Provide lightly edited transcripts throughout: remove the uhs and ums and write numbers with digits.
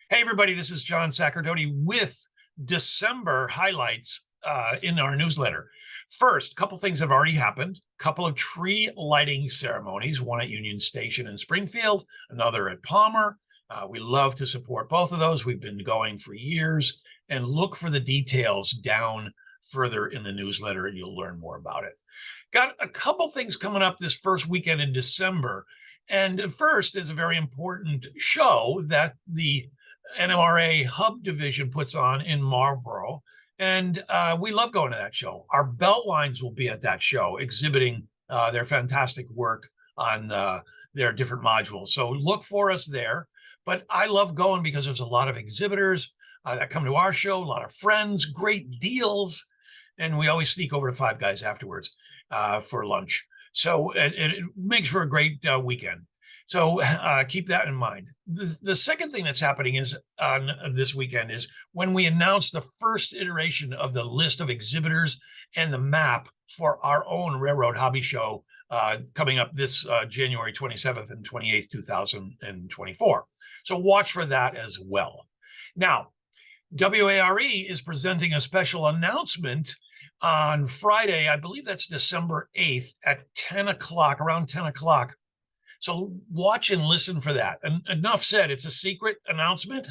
Hey, everybody, this is John Sacerdote with December highlights in our newsletter. First, a couple things have already happened. A couple of tree lighting ceremonies, one at Union Station in Springfield, another at Palmer. We love to support both of those. We've been going for years, and look for the details down further in the newsletter and you'll learn more about it. Got a couple things coming up this first weekend in December. And first is a very important show that the NMRA Hub Division puts on in Marlboro. And we love going to that show. Our belt lines will be at that show exhibiting their fantastic work on their different modules. So look for us there. But I love going because there's a lot of exhibitors that come to our show, a lot of friends, great deals. And we always sneak over to Five Guys afterwards for lunch. So it makes for a great weekend. So keep that in mind. The second thing that's happening is on this weekend is when we announce the first iteration of the list of exhibitors and the map for our own Railroad Hobby Show coming up this January 27th and 28th, 2024. So watch for that as well. Now, WARE is presenting a special announcement on Friday. I believe that's December 8th at 10 o'clock, around 10 o'clock. So watch and listen for that. And enough said, it's a secret announcement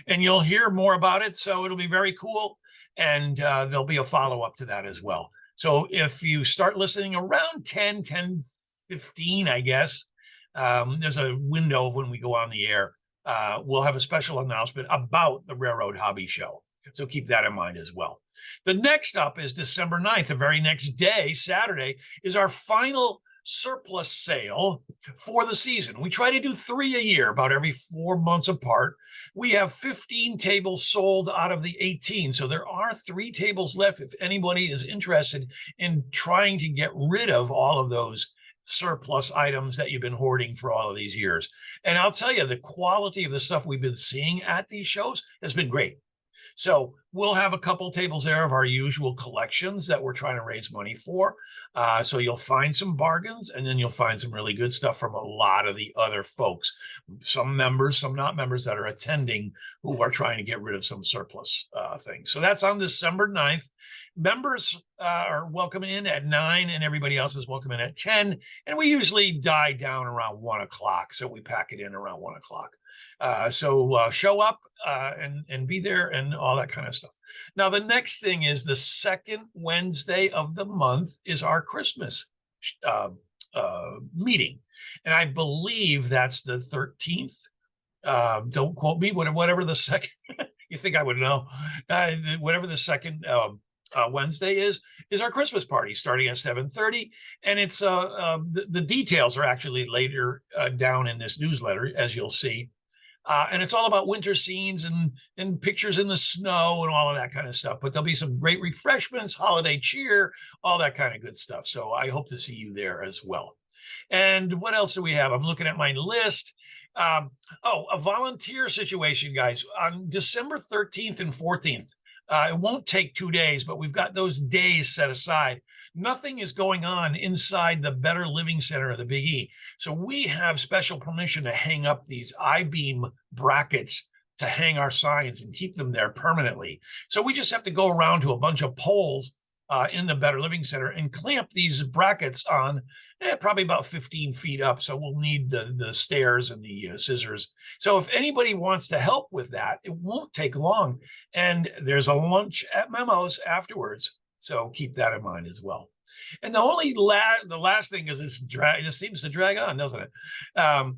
and you'll hear more about it. So it'll be very cool. And there'll be a follow-up to that as well. So if you start listening around 10:15, I guess, there's a window of when we go on the air. We'll have a special announcement about the Railroad Hobby Show. So keep that in mind as well. The next up is December 9th. The very next day, Saturday, is our final surplus sale for the season. We try to do 3 a year, about every 4 months apart. We have 15 tables sold out of the 18. So there are 3 tables left if anybody is interested in trying to get rid of all of those surplus items that you've been hoarding for all of these years. And I'll tell you, the quality of the stuff we've been seeing at these shows has been great. So we'll have a couple tables there of our usual collections that we're trying to raise money for. So you'll find some bargains, and then you'll find some really good stuff from a lot of the other folks, some members, some not members that are attending who are trying to get rid of some surplus things. So that's on December 9th. Members are welcome in at 9 and everybody else is welcome in at 10. And we usually die down around 1 o'clock. So we pack it in around 1 o'clock. So show up and be there and all that kind of stuff. Now, the next thing is the second Wednesday of the month is our Christmas meeting. And I believe that's the 13th. Don't quote me, whatever the second, you think I would know, whatever the second Wednesday is our Christmas party starting at 7:30. And it's the details are actually later down in this newsletter, as you'll see. And it's all about winter scenes and pictures in the snow and all of that kind of stuff. But there'll be some great refreshments, holiday cheer, all that kind of good stuff. So I hope to see you there as well. And what else do we have? I'm looking at my list. A volunteer situation, guys. On December 13th and 14th, it won't take 2 days, but we've got those days set aside. Nothing is going on inside the Better Living Center of the Big E. So we have special permission to hang up these I-beam brackets to hang our signs and keep them there permanently. So we just have to go around to a bunch of poles in the Better Living Center and clamp these brackets on probably about 15 feet up. So we'll need the stairs and the scissors. So if anybody wants to help with that, it won't take long. And there's a lunch at Memos afterwards. So keep that in mind as well. And the last thing is it just seems to drag on, doesn't it? I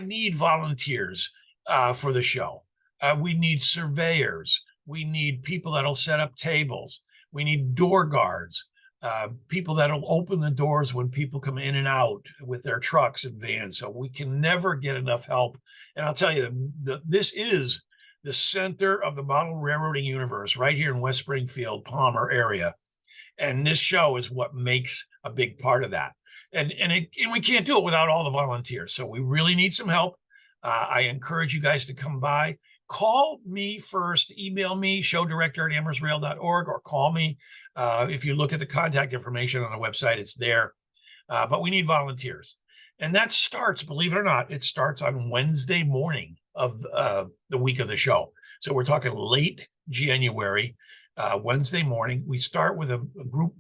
need volunteers for the show. We need surveyors. We need people that'll set up tables. We need door guards, people that'll open the doors when people come in and out with their trucks and vans. So we can never get enough help. And I'll tell you, this is the center of the model railroading universe right here in West Springfield, Palmer area. And this show is what makes a big part of that. And we can't do it without all the volunteers. So we really need some help. I encourage you guys to come by. Call me first, email me, showdirector@amherstrail.org, or call me. If you look at the contact information on the website, it's there. But we need volunteers. And that starts, believe it or not, it starts on Wednesday morning of the week of the show. So we're talking late January, Wednesday morning. We start with a group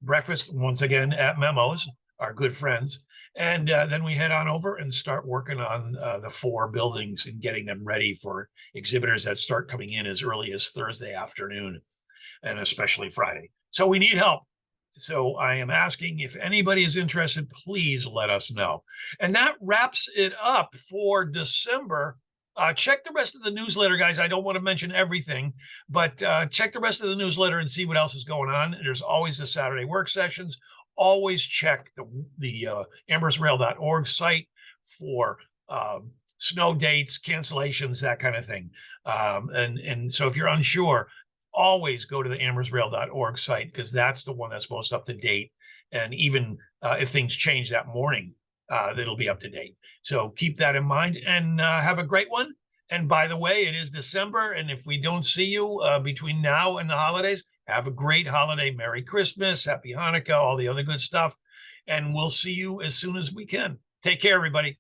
breakfast once again at Memos, our good friends. And then we head on over and start working on the 4 buildings and getting them ready for exhibitors that start coming in as early as Thursday afternoon and especially Friday. So we need help. So I am asking if anybody is interested, please let us know. And that wraps it up for December. Check the rest of the newsletter, guys. I don't want to mention everything, but check the rest of the newsletter and see what else is going on. There's always the Saturday work sessions. Always check the amherstrail.org site for snow dates, cancellations, that kind of thing. And so if you're unsure, always go to the amherstrail.org site, because that's the one that's most up to date. And even if things change that morning, it'll be up to date. So keep that in mind and have a great one. And by the way, it is December. And if we don't see you between now and the holidays, have a great holiday. Merry Christmas, Happy Hanukkah, all the other good stuff. And we'll see you as soon as we can. Take care, everybody.